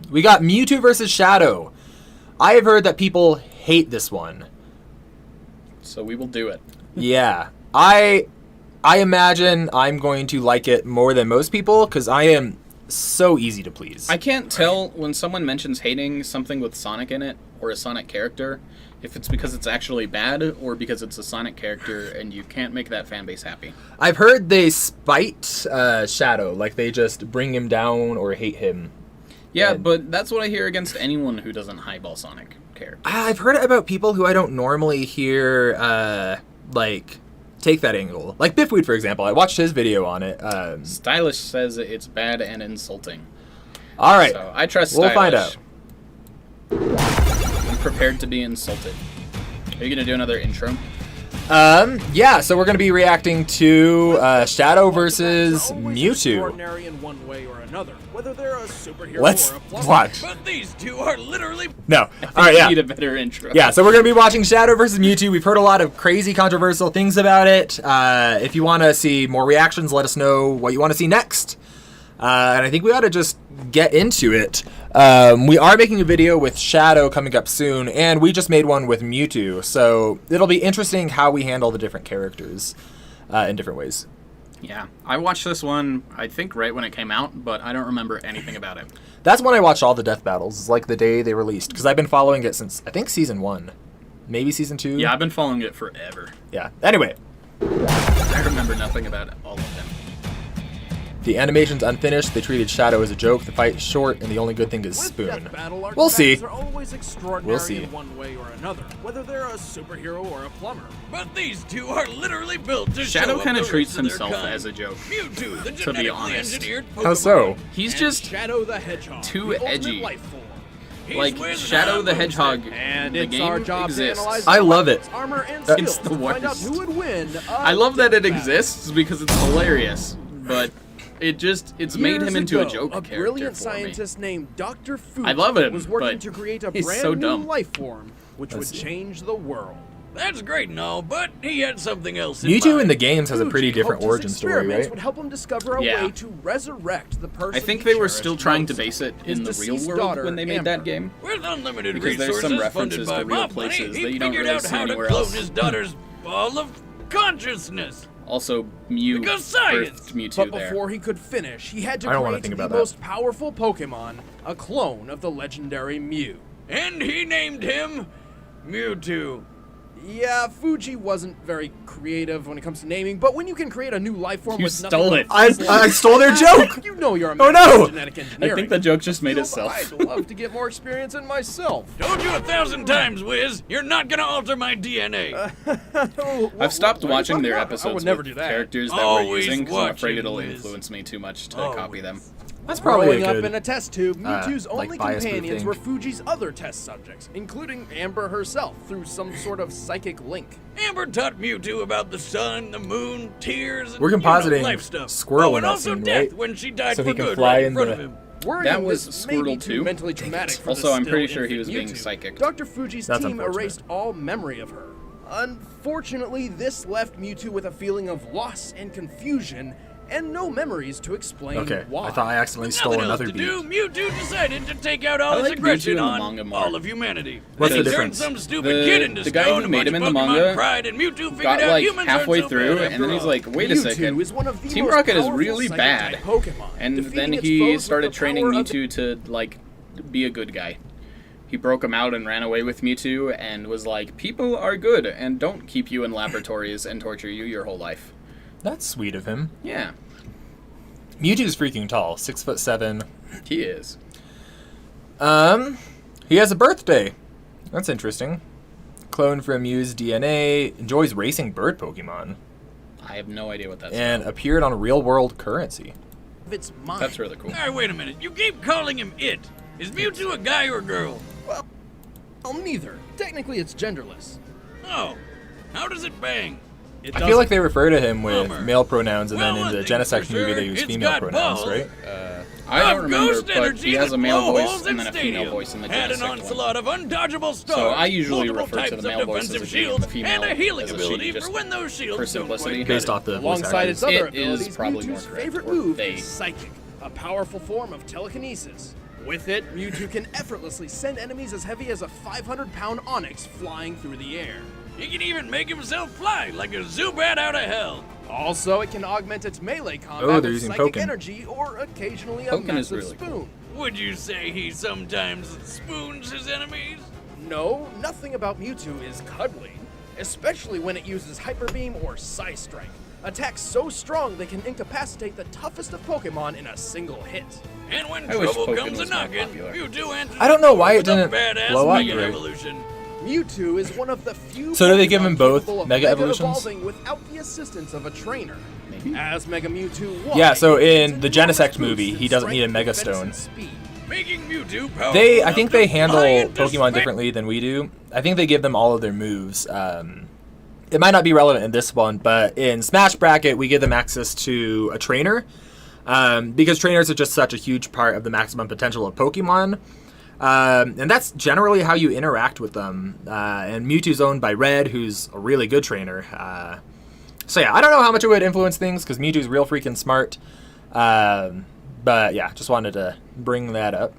We got Mewtwo versus Shadow. I have heard that people hate this one. So we will do it. Yeah. I imagine I'm going to like it more than most people because I am so easy to please. I can't tell when someone mentions hating something with Sonic in it or a Sonic character if it's because it's actually bad or because it's a Sonic character and you can't make that fan base happy. I've heard they spite Shadow, like they just bring him down or hate him. Yeah, but that's what I hear against anyone who doesn't highball Sonic characters. I've heard it about people who I don't normally hear, like, take that angle. Like Biffweed, for example. I watched his video on it. Stylish says it's bad and insulting. All right. So I trust We'll Stylish. find out. I'm prepared to be insulted. Are you going to do another intro? Yeah, so we're going to be reacting to Shadow versus Mewtwo. Extraordinary in one way or another, whether they're a superhero Let's or a plumber. watch. But these two are literally No. I think All right, we yeah. need a better intro. Yeah, so we're going to be watching Shadow versus Mewtwo. We've heard a lot of crazy, controversial things about it. If you want to see more reactions, let us know what you want to see next. And I think we ought to just get into it. We are making a video with Shadow coming up soon, and we just made one with Mewtwo. So it'll be interesting how we handle the different characters in different ways. Yeah, I watched this one, I think, right when it came out, but I don't remember anything about it. That's when I watched all the death battles. It's like the day they released, because I've been following it since, I think, Season 1. Maybe Season 2? Yeah, I've been following it forever. Yeah. Anyway. I remember nothing about all of them. The animation's unfinished. They treated Shadow as a joke. The fight's short, and the only good thing is With Spoon. Death Battle, our We'll see. combatants are always extraordinary We'll see. in one way or another, whether they're a superhero or a plumber. But these two are literally built to Shadow kind of of treats himself as a joke. Mewtwo, the to be honest. engineered How so? He's and just Shadow the Hedgehog, too the ultimate edgy. life form. He's like with Shadow the Hedgehog. and the it's game our job exists. to analyze I love it. armor and It's skills the to find out worst. who would win. I love that it death battle. exists because it's hilarious, but it's made him Years into a ago, joke a character brilliant for me. scientist named Dr. Fuji I love him, was working but to create a he's brand so new dumb. life form, which would Let's see. change the world. That's great and all, but he had something else Mewtwo in the games has a pretty different hoped origin his story, experiments right? would help him discover a Yeah. way to resurrect the person I think he they were cherished still trying to most. base it His in the real deceased world daughter, when they made Amber. that game. With unlimited Because there's resources some references funded by to real mob money, places he that you don't figured really out see how to anywhere clone else. his daughter's ball of consciousness. Also, Mew Because science! birthed Mewtwo But there. before he could finish, he had to I don't wanna create think the about that. most powerful Pokemon, a clone of the legendary Mew. And he named him Mewtwo. Yeah, Fuji wasn't very creative when it comes to naming, but when you can create a new life form You with stole nothing it. I stole their joke! You know you're a Oh, master no! of genetic engineering. I think the joke just made Still, itself. I'd love to get more experience in myself. Told you 1,000 times, Wiz. You're not gonna alter my DNA. I've stopped What are you watching talking their about? I episodes would never with do that. characters that we're Always using because I'm afraid watching, it'll Wiz. influence me too much to Always. copy them. That's probably Growing a up good... in a test tube, Mewtwo's like, only bias companions grouping. were Fuji's other test subjects, including Amber herself, through some sort of psychic link. Amber taught Mewtwo about the sun, the moon, tears, and We're compositing life stuff. Squirrel oh, in and that also scene, death right? when she died So for he can good fly right in in front the- of him. Worrying That was this may be Squirtle too 2? mentally traumatic for Also, the I'm pretty still sure he was being infant Mewtwo. psychicked. Dr. Fuji's That's team unfortunate. erased all memory of her. Unfortunately, this left Mewtwo with a feeling of loss and confusion, and no memories to explain Okay, why. I thought I accidentally stole Nothing else another to beat. do, Mewtwo decided to take out all I his like Mewtwo aggression in the on manga more. all of humanity. What's Then the he turned difference? some stupid kid into The guy stone, who a made bunch him in of the Pokemon manga cried, and Mewtwo figured got out like humans halfway aren't so through, bad and then after he's all. like, "Wait a Mewtwo second, is one of the Team most Rocket is powerful really bad." psychic-type Pokemon, And defeating then its he foes with started the training power of the- Mewtwo to like be a good guy. He broke him out and ran away with Mewtwo and was like, "People are good and don't keep you in laboratories and torture you your whole life." That's sweet of him. Yeah, Mewtwo's freaking tall, 6'7". he is. He has a birthday. That's interesting. Clone from Mew's DNA, enjoys racing bird Pokemon, I have no idea what that's and about. appeared on real-world currency. It's mine. That's really cool. All right, wait a minute. You keep calling him it. Is Mewtwo a guy or a girl? Well, neither. Technically, it's genderless. Oh, how does it bang? It I feel like they refer to him with Bummer. male pronouns, and Well, then in one the thing's Genesect for movie sure, they use it's female got pronouns, balls. right? I don't Of remember, ghost but energy he has a that male blow voice holes and in then a female stadiums. voice in the Had an Genesect one. onslaught of undodgeable stars. So I usually multiple refer to types the of male voice defensive as a shields, female and a healing as a she, ability just for when those shields for don't simplicity. quite Based cut off the voice Alongside its actors. other It is abilities, probably more Mewtwo's correct, favorite or move they. is Psychic, a powerful form of telekinesis. With it, Mewtwo can effortlessly send enemies as heavy as a 500-pound Onyx flying through the air. He can even make himself fly like a Zubat out of hell. Also, it can augment its melee combat they're with using psychic Pokken. energy or occasionally a Pokken is massive really spoon. Would you say he sometimes spoons his enemies? No, nothing about Mewtwo is cuddly, especially when it uses Hyper Beam or Psy Strike. Attacks so strong they can incapacitate the toughest of Pokemon in a single hit. And when I wish trouble Pokken comes was a more knocking, popular. Mewtwo answers I don't know why it with a didn't badass blow up Mega great. Evolution. Mewtwo is one of the few So do they give Pokemon him both capable of Mega Evolutions? evolving without the assistance of a trainer. Maybe. As Mega Mewtwo 1, Yeah, so in it's the enormous Genesect boost movie, in he doesn't need a strength, Mega defense, Stone. and speed. Making Mewtwo powerful I enough think to they fly handle into Pokemon space. differently than we do. I think they give them all of their moves. It might not be relevant in this one, but in Smash Bracket, we give them access to a trainer. Because trainers are just such a huge part of the maximum potential of Pokemon. And that's generally how you interact with them. And Mewtwo's owned by Red, who's a really good trainer. So yeah, I don't know how much it would influence things, because Mewtwo's real freaking smart. But yeah, just wanted to bring that up.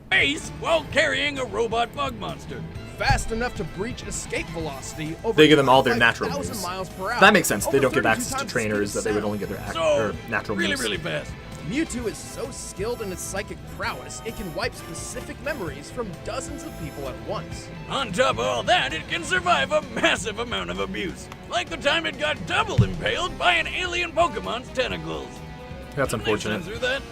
Space while carrying a robot bug monster. Fast enough to breach escape velocity over They give them all their natural 5,000 moves. miles per hour. That makes sense. They over don't give 32 access to times the trainers speed that they would of only get their So, natural really, moves. really fast. sound. Mewtwo is so skilled in its psychic prowess, it can wipe specific memories from dozens of people at once. On top of all that, it can survive a massive amount of abuse. Like the time it got double impaled by an alien Pokemon's tentacles. That's Lives unfortunate. through that.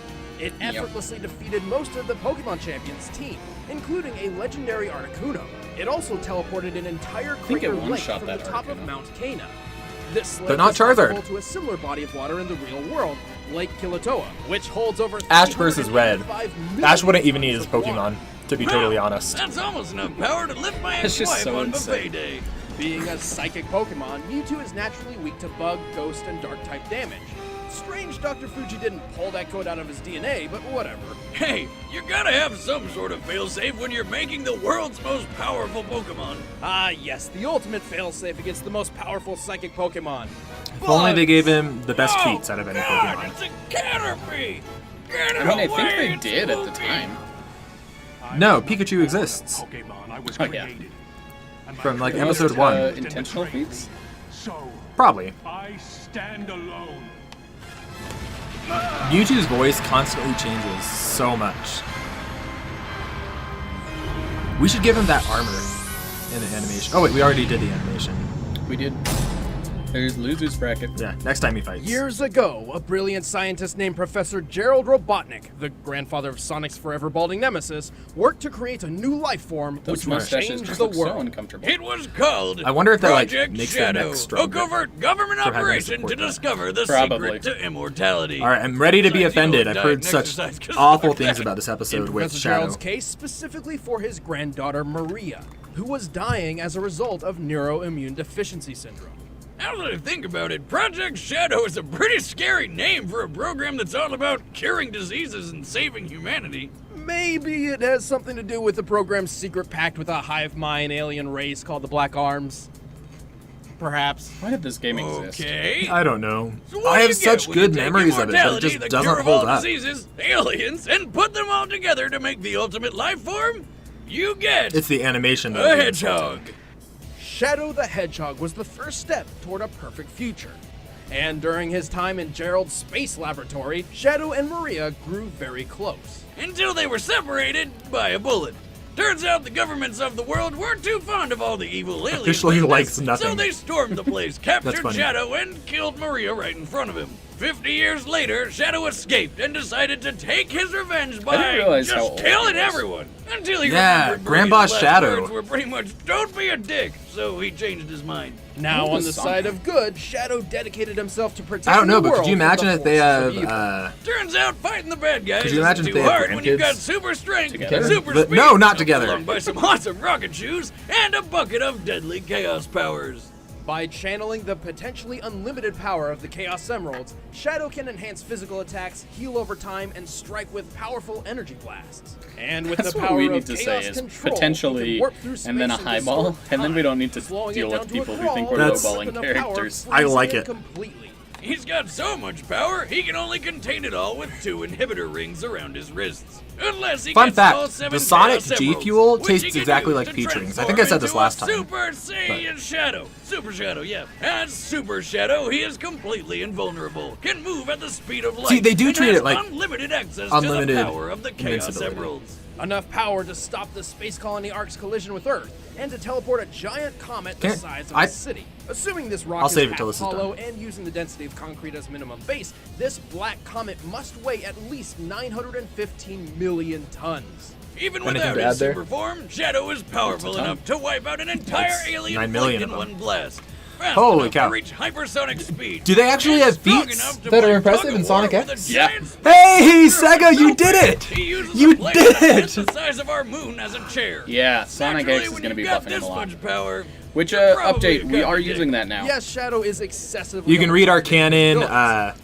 It effortlessly defeated most of the Pokemon Champions' team, including a legendary Articuno. It also teleported an entire think it crater lake one-shot from the that top of Articuno. Mount Cana. This lake But not is comparable Charizard. to a similar body of water in the real world, Lake Kilauea, which holds over Ash versus Red. 385 million Ash wouldn't even need his tons of water. Pokemon, to be totally Wow, honest. That's almost enough power to lift my That's just ex-wife so on buffet insane. day. Being a psychic Pokemon, Mewtwo is naturally weak to bug, ghost, and dark type damage. Strange Dr. Fuji didn't pull that code out of his DNA, but whatever. Hey, you gotta have some sort of failsafe when you're making the world's most powerful Pokemon. Ah, yes, the ultimate failsafe against the most powerful psychic Pokemon. If only they gave him the best feats out of any God, Pokemon. it's a Caterpie! Get it I mean, I away, think they it's did at the spooky. time. No, Pikachu exists. Pokemon I was Oh, yeah. created. And my From, like, creation episode was one. used in Intentional betrayal. feats? So, Probably. I stand alone. Mewtwo's voice constantly changes so much. We should give him that armor in the animation. Oh wait, we already did the animation. We did. There's Luzu's bracket. Yeah, next time he fights. Years ago, a brilliant scientist named Professor Gerald Robotnik, the grandfather of Sonic's forever balding nemesis, worked to create a new life form Those which would mustaches change just the look so world. uncomfortable. It was called I wonder if that, like, Project makes their Shadow, neck a stronger covert government for having to operation support to that. discover the Probably. secret to immortality. All right, I'm ready to be Besides, you know, offended. I've diet heard and such exercise 'cause awful fuck things that. about this episode In with Professor Shadow. Gerald's case, specifically for his granddaughter Maria, who was dying as a result of neuroimmune deficiency syndrome. Now that I think about it, Project Shadow is a pretty scary name for a program that's all about curing diseases and saving humanity. Maybe it has something to do with the program's secret pact with a hive mind alien race called the Black Arms. Perhaps. Why did this game exist? Okay. I don't know. So what I do have you such get when you good take memories of it, but it immortality, just the doesn't cure of hold all up. diseases, aliens, and put them all together to make the ultimate life form? You get It's the animation a that hedgehog. Shadow the Hedgehog was the first step toward a perfect future. And during his time in Gerald's space laboratory, Shadow and Maria grew very close. Until they were separated by a bullet. Turns out the governments of the world weren't too fond of all the evil aliens. Officially business, likes nothing. So they stormed the place, captured funny. Shadow, and killed Maria right in front of him. 50 years later, Shadow escaped and decided to take his revenge by realize how just old killing he was. everyone. Until he Yeah, remembered Grandpa Maria's last Shadow. words were pretty much, "Don't be a dick," so he changed his mind. Now, Who on was the Sonic? side of good, Shadow dedicated himself to protecting I don't know, the but world could you from the imagine if they forces of have evil. Turns out fighting the bad guys Could you imagine isn't if too they have hard when you've got grandkids? super strength, Together? super But- speed, no, not together. along by some awesome rocket shoes, and a bucket of deadly chaos powers. By channeling the potentially unlimited power of the Chaos Emeralds, Shadow can enhance physical attacks, heal over time, and strike with powerful energy blasts. And with That's the what power we of need to Chaos say is control, he potentially, can warp through and then a space and highball, distort and then we time, don't need to slowing deal it with down to a people who crawl think we're and That's- lowballing flipping the power, characters. I freezing like it it. completely. He's got so much power, he can only contain it all with 2 inhibitor rings around his wrists. Unless he Fun gets all fact, 7 the Sonic Chaos G Emeralds, Fuel which he tastes can exactly use like to Peach Rings. I transform think I said this into a last time. Super Saiyan Shadow. Super Shadow, yeah. As Super Shadow, he is completely invulnerable. Can move at the speed of light. See, they do and treat has it like unlimited access unlimited to the power of the Chaos invincibility. Emeralds. Enough power to stop the space colony Ark's collision with Earth, and to teleport a giant comet the Can't- size of I- a city. Assuming this rock I'll is save it half till this is done. hollow and using the density of concrete as minimum base, this black comet must weigh at least 915 million tons. Even Anything without to his add there? super form, Shadow is powerful enough to wipe out an entire That's alien 9 fleet million in of them. one blast. Fast Holy enough cow. To reach hypersonic speed. Do they actually and have strong feats enough to that are play impressive in tug-of-war Sonic with X? a Yeah. giant space Hey, monster Sega, you himself. did it! He uses You a planet did that's it! the size of our moon as a chair. Yeah, Sonic Naturally, X is when going to be you've got buffing him this a lot. much power, Which you're probably update? a We are copy using dick. that now. Yes, Shadow is excessively. You can read our canon,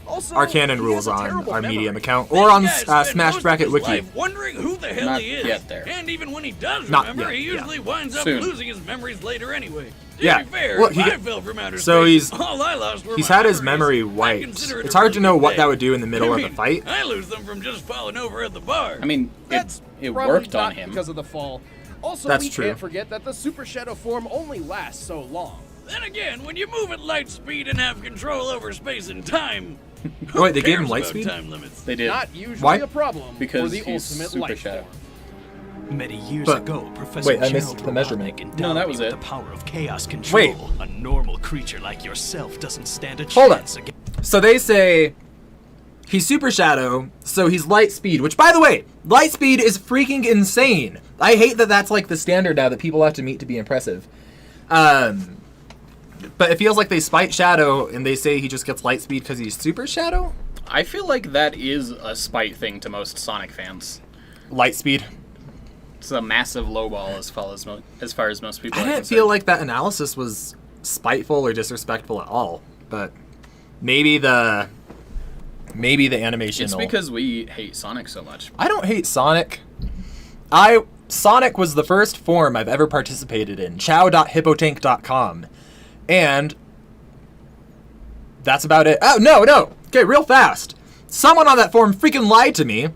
Also, our canon he rules has a on terrible our memory. Medium account Many or on guys spend Smash most of Bracket his Wiki. life wondering who the hell Not he is. yet there. And even when he does Not remember, yet, he yeah. usually winds up Soon. losing his memories later anyway. To Yeah. be fair, Well, if he I get- fell from outer so space, he's- all I lost were He's my had his memories. memory I wiped. consider it It's a hard to really know good what day. that would do in the middle I of the mean, fight. I lose them from just falling over at the bar. I mean, That's it probably worked on not him. because of the fall. Also, That's we true. can't forget that the Super Shadow form only lasts so long. Then again, when you move at light speed and have control over space and time, Oh, wait, they who gave him cares light about speed? time limits? They did. Not usually Why? a problem for Because the he's ultimate Super light Shadow. form. Many years But- ago, Professor wait, I Gerald missed the measurement. Robotnik No, endowed that me was with it. the power of chaos control. Wait. A normal creature like yourself doesn't stand a Hold on. chance against. So they say he's Super Shadow, so he's light speed, which, by the way, light speed is freaking insane. I hate that that's like the standard now that people have to meet to be impressive. But it feels like they spite Shadow and they say he just gets light speed because he's Super Shadow? I feel like that is a spite thing to most Sonic fans. Light speed. It's a massive lowball as far as most people I are didn't concerned. feel like that analysis was spiteful or disrespectful at all, but maybe the animation. It's because we hate Sonic so much. I don't hate Sonic. Sonic was the first form I've ever participated in. Chow.hippotank.com. And that's about it. Oh, no. Okay, real fast. Someone on that forum freaking lied to me.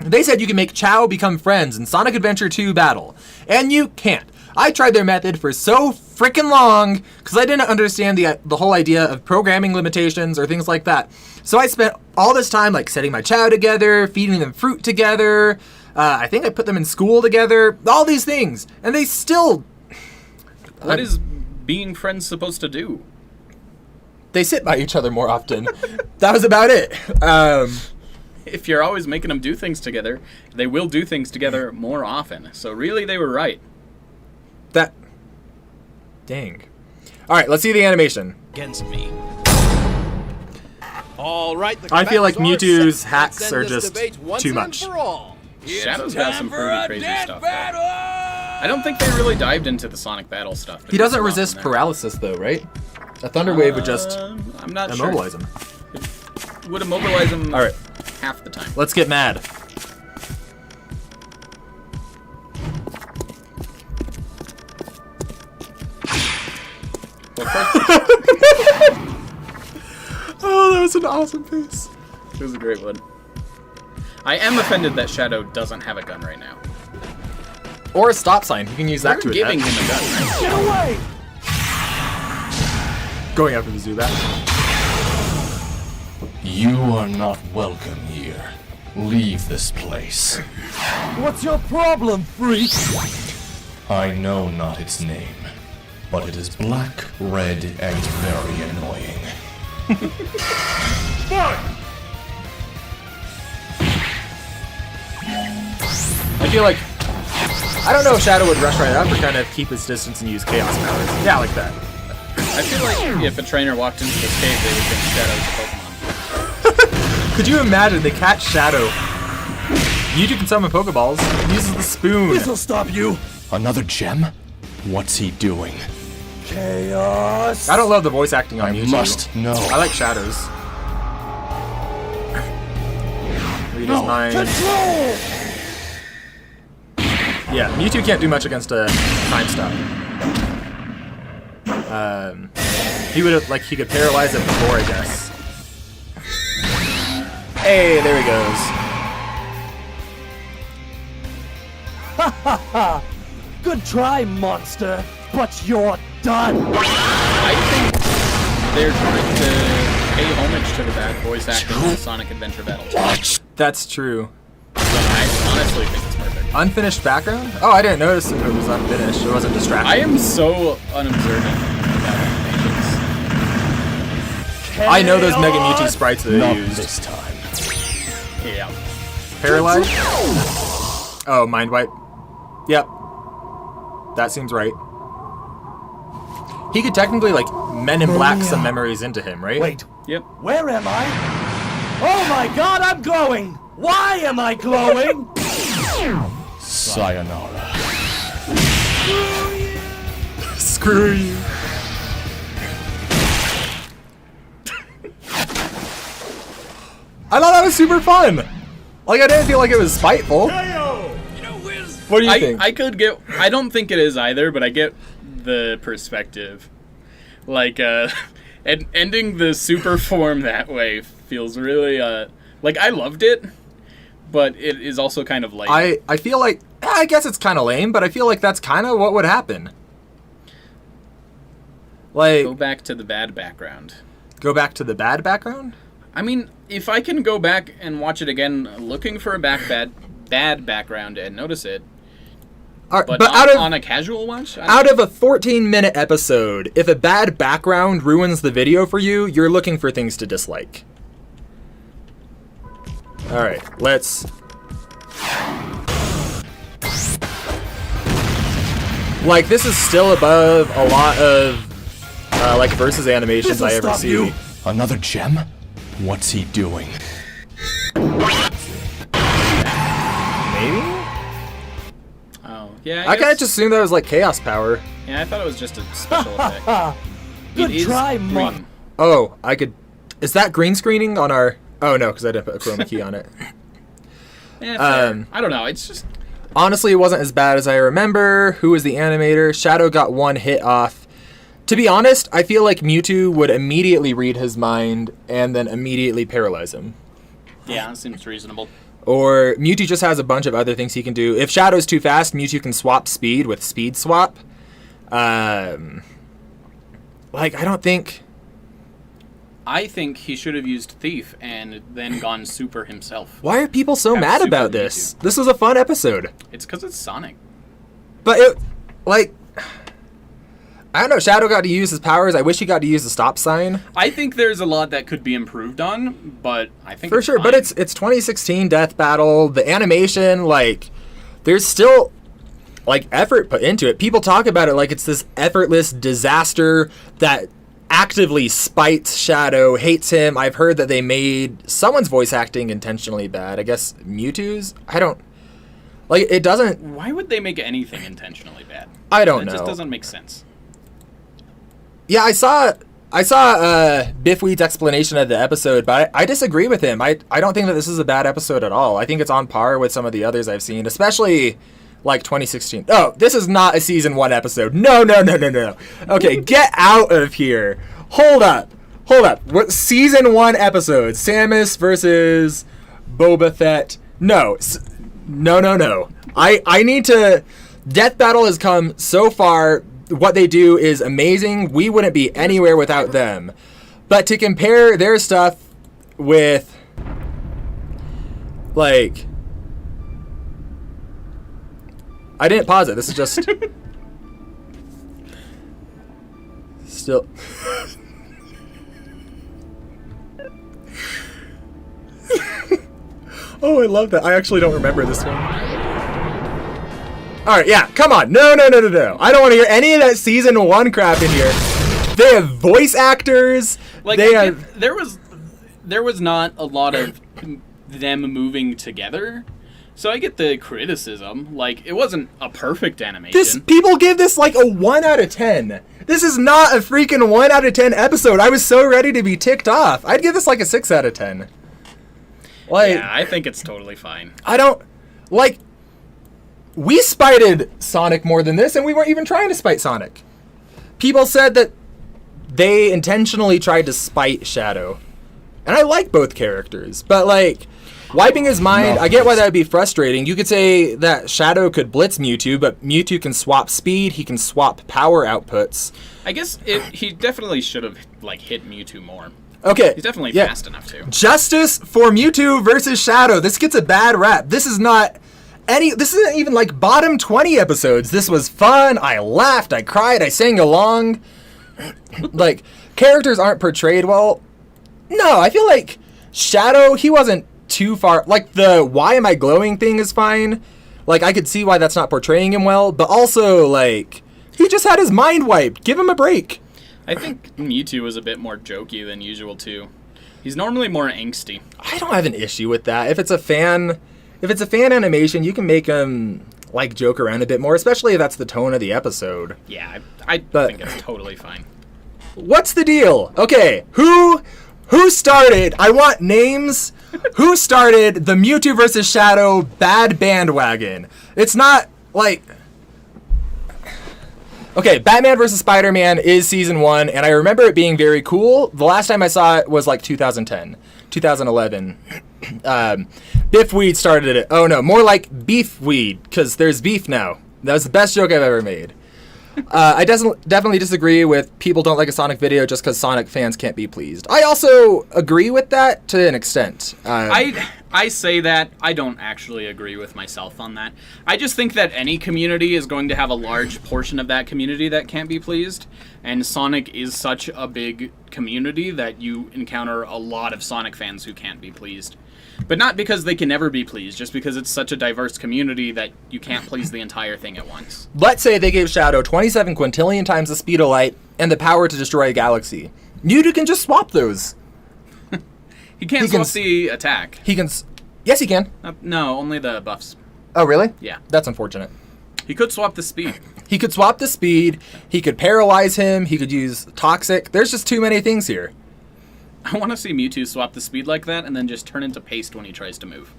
They said you can make Chow become friends in Sonic Adventure 2 Battle. And you can't. I tried their method for so freaking long because I didn't understand the whole idea of programming limitations or things like that. So I spent all this time like setting my Chow together, feeding them fruit together. I think I put them in school together. All these things. And they still... What is being friends supposed to do? They sit by each other more often. That was about it. If you're always making them do things together, they will do things together more often. So really, they were right. Dang. All right, let's see the animation. Against me. All right, the I feel like combatants are Mewtwo's set. hacks Let's end are this just debate once too and much. for all. Shadow's got some for pretty a crazy death stuff. though. battle! I don't think they really dived into the Sonic battle stuff. He doesn't There's a lot resist in there. paralysis, though, right? A Thunder Wave would just I'm not immobilize him. sure. Would immobilize him All right, half the time. let's get mad. Well, first, Oh, that was an awesome face. it was a great one. I am offended that Shadow doesn't have a gun right now. Or a stop sign. You can use that We're to giving attack. him a gun, right? Get away! Going after the Zubat. You are not welcome here. Leave this place. What's your problem, freak? I know not its name, but it is black, red, and very annoying. I feel like... I don't know if Shadow would rush right up or kind of keep his distance and use Chaos powers. Yeah, like that. I feel like if a trainer walked into this cave, they would think Shadow's a Pokemon. Could you imagine they catch Shadow? Mewtwo can summon Pokeballs. He uses the spoon. This'll stop you! Another gem? What's he doing? Chaos! I don't love the voice acting on I Mewtwo. must know. I like Shadow's. Read his mind. Control! Yeah, Mewtwo can't do much against a time stop. He would have, like, he could paralyze it before, I guess. Hey, there he goes. Good try, monster, but you're done. I think they're trying to pay homage to the bad voice acting in the Sonic Adventure battle. That's true. So I honestly think it's perfect. Unfinished background? Oh, I didn't notice if it was unfinished. It wasn't distracting. I am so unobservant about animations. I know those Mega Mewtwo sprites that they Not used. this time. Yeah. Paralyzed? Oh, Mind Wipe. Yep. That seems right. He could technically, like, Men in Black some memories into him, right? Wait, Yep. where am I? Oh my god, I'm glowing! Why am I glowing? Sayonara. Screw you. I thought that was super fun. Like, I didn't feel like it was spiteful. What do you think? I don't think it is either, but I get the perspective. Like, and ending the super form that way feels really, like, I loved it, but it is also kind of lame. I feel like, I guess it's kind of lame, but I feel like that's kind of what would happen. Like, Go back to the bad background. go back to the bad background? I mean, if I can go back and watch it again looking for a bad background and notice it, All right, but but not out of on a casual watch, out of a 14-minute episode, if a bad background ruins the video for you, you're looking for things to dislike. All right, let's. Like, this is still above a lot of like versus animations I ever stop see. you. Another gem? What's he doing? Maybe. oh yeah, I kind of guess- just assumed that was like chaos power. yeah, I thought it was just a special effect. Good It is try, green. Oh, I could. Is that green screening on our? Oh no, because I didn't put a chroma key on it. Yeah, fair. Um, I don't know. It's just Honestly, it wasn't as bad as I remember. Who was the animator? Shadow got one hit off. To be honest, I feel like Mewtwo would immediately read his mind and then immediately paralyze him. yeah, it seems reasonable. Or Mewtwo just has a bunch of other things he can do. If Shadow's too fast, Mewtwo can swap speed with Speed Swap. Like, I don't think... I think he should have used Thief and then gone super himself. Why are people so Have mad Super about this? Mewtwo. This was a fun episode. It's because it's Sonic. But it, like... I don't know, Shadow got to use his powers. I wish he got to use the stop sign. I think there's a lot that could be improved on, but I think For it's sure, but fine. it's 2016 Death Battle. The animation, like, there's still, like, effort put into it. People talk about it like it's this effortless disaster that actively spites Shadow, hates him. I've heard that they made someone's voice acting intentionally bad. I guess Mewtwo's? I don't... Like, it doesn't... Why would they make anything intentionally bad? I don't It know. just doesn't make sense. Yeah, I saw Biffweed's explanation of the episode, but I disagree with him. I don't think that this is a bad episode at all. I think it's on par with some of the others I've seen, especially like 2016. Oh, this is not a season 1 episode. No. Okay, get out of here. Hold up. What season 1 episode? Samus versus Boba Fett. No. No. I need to... Death Battle has come so far. What they do is amazing. We wouldn't be anywhere without them. But to compare their stuff with, like... I didn't pause it. This is just... Still... Oh, I love that. I actually don't remember this one. Alright, yeah, come on. No. I don't want to hear any of that season 1 crap in here. They have voice actors. Like they I have... get- there was not a lot of them moving together. So I get the criticism. Like, it wasn't a perfect animation. People give this like a 1 out of 10. This is not a freaking 1 out of 10 episode. I was so ready to be ticked off. I'd give this like a 6 out of 10. Like, yeah, I think it's totally fine. I don't... Like, we spited Sonic more than this, and we weren't even trying to spite Sonic. People said that they intentionally tried to spite Shadow. And I like both characters, but like wiping his mind, I get why that would be frustrating. You could say that Shadow could blitz Mewtwo, but Mewtwo can swap speed, he can swap power outputs. I guess he definitely should have like hit Mewtwo more. Okay. He's definitely fast enough too. Justice for Mewtwo versus Shadow. This gets a bad rap. This isn't even like bottom 20 episodes. This was fun. I laughed, I cried, I sang along. Like, characters aren't portrayed well. No, I feel like Shadow, he wasn't too far. Like, the why am I glowing thing is fine. Like, I could see why that's not portraying him well. But also, like, he just had his mind wiped. Give him a break. I think Mewtwo was a bit more jokey than usual too. He's normally more angsty. I don't have an issue with that. If it's a fan animation, you can make him like joke around a bit more, especially if that's the tone of the episode. Yeah, I think it's totally fine. What's the deal? Okay, who started? I want names. Who started the Mewtwo versus Shadow bad bandwagon? It's not like. Okay, Batman vs. Spider-Man is season 1, and I remember it being very cool. The last time I saw it was like 2010, 2011. Biffweed started it. Oh no, more like Beefweed, because there's beef now. That was the best joke I've ever made. I definitely disagree with people don't like a Sonic video just because Sonic fans can't be pleased. I also agree with that to an extent. I say that. I don't actually agree with myself on that. I just think that any community is going to have a large portion of that community that can't be pleased, and Sonic is such a big community that you encounter a lot of Sonic fans who can't be pleased. But not because they can never be pleased, just because it's such a diverse community that you can't please the entire thing at once. Let's say they gave Shadow 27 quintillion times the speed of light and the power to destroy a galaxy. Mewtwo can just swap those. He can't swap the attack. Yes, he can. No, only the buffs. Oh, really? Yeah. That's unfortunate. He could swap the speed. He could swap the speed. He could paralyze him. He could use Toxic. There's just too many things here. I want to see Mewtwo swap the speed like that and then just turn into paste when he tries to move.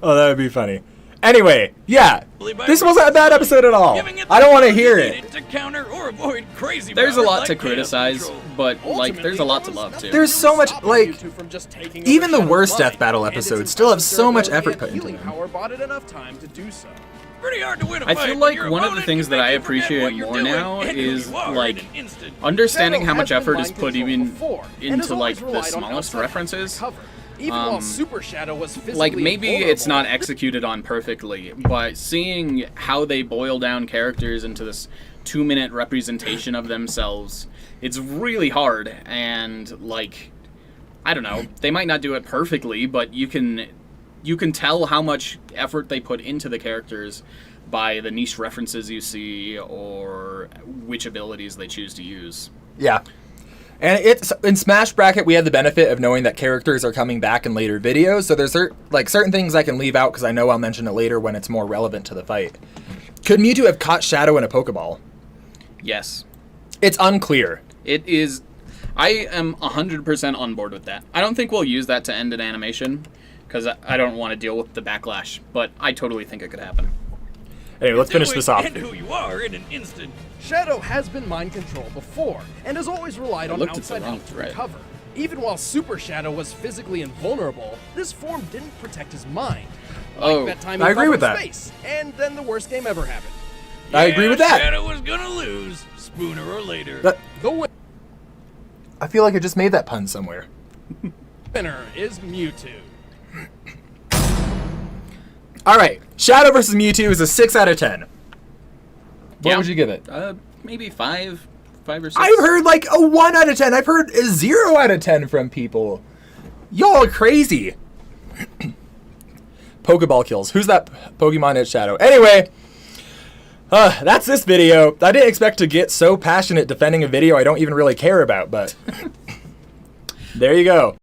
Oh, that would be funny. Anyway, yeah, this wasn't a bad episode at all. I don't want to hear it. To counter or avoid crazy there's a lot like to criticize, but like there's a lot to love too. There's so much, like, even the worst death battle episodes still have so much effort put into them. Pretty hard to win a I fight feel when like your one of the opponent things can that make I you forget appreciate what you're more doing now and who is you are like in an instant. understanding how Shadow much has effort been is mind put controlled even before, and into has like always the relied on smallest outside references. cover. Even while Super Shadow was physically Like maybe it's not invulnerable. executed on perfectly, but seeing how they boil down characters into this 2-minute representation of themselves, it's really hard. And like, I don't know, they might not do it perfectly, but you can tell how much effort they put into the characters by the niche references you see or which abilities they choose to use. Yeah. And it's in Smash Bracket, we have the benefit of knowing that characters are coming back in later videos. So there's certain things I can leave out because I know I'll mention it later when it's more relevant to the fight. Could Mewtwo have caught Shadow in a Pokeball? Yes. It's unclear. It is. I am 100% on board with that. I don't think we'll use that to end an animation because I don't want to deal with the backlash, but I totally think it could happen. Anyway, let's finish this off. And who you are in an instant. Shadow has been mind controlled before, and has always relied on looked at the outside wrong help to thread. recover. Even while Super Shadow was physically invulnerable, this form didn't protect his mind. Oh, Like that time he I agree fell with from that. Space, and then the worst game ever happened. I agree with that. Shadow was gonna lose, sooner or later. But The I feel like I just made that pun somewhere. winner is Mewtwo. All right, Shadow versus Mewtwo is a 6 out of 10. What Yeah. would you give it? Maybe 5 or 6. I've heard like a 1 out of 10. I've heard a 0 out of 10 from people. Y'all are crazy. Pokeball kills. Who's that Pokemon at Shadow? Anyway, that's this video. I didn't expect to get so passionate defending a video I don't even really care about, but there you go.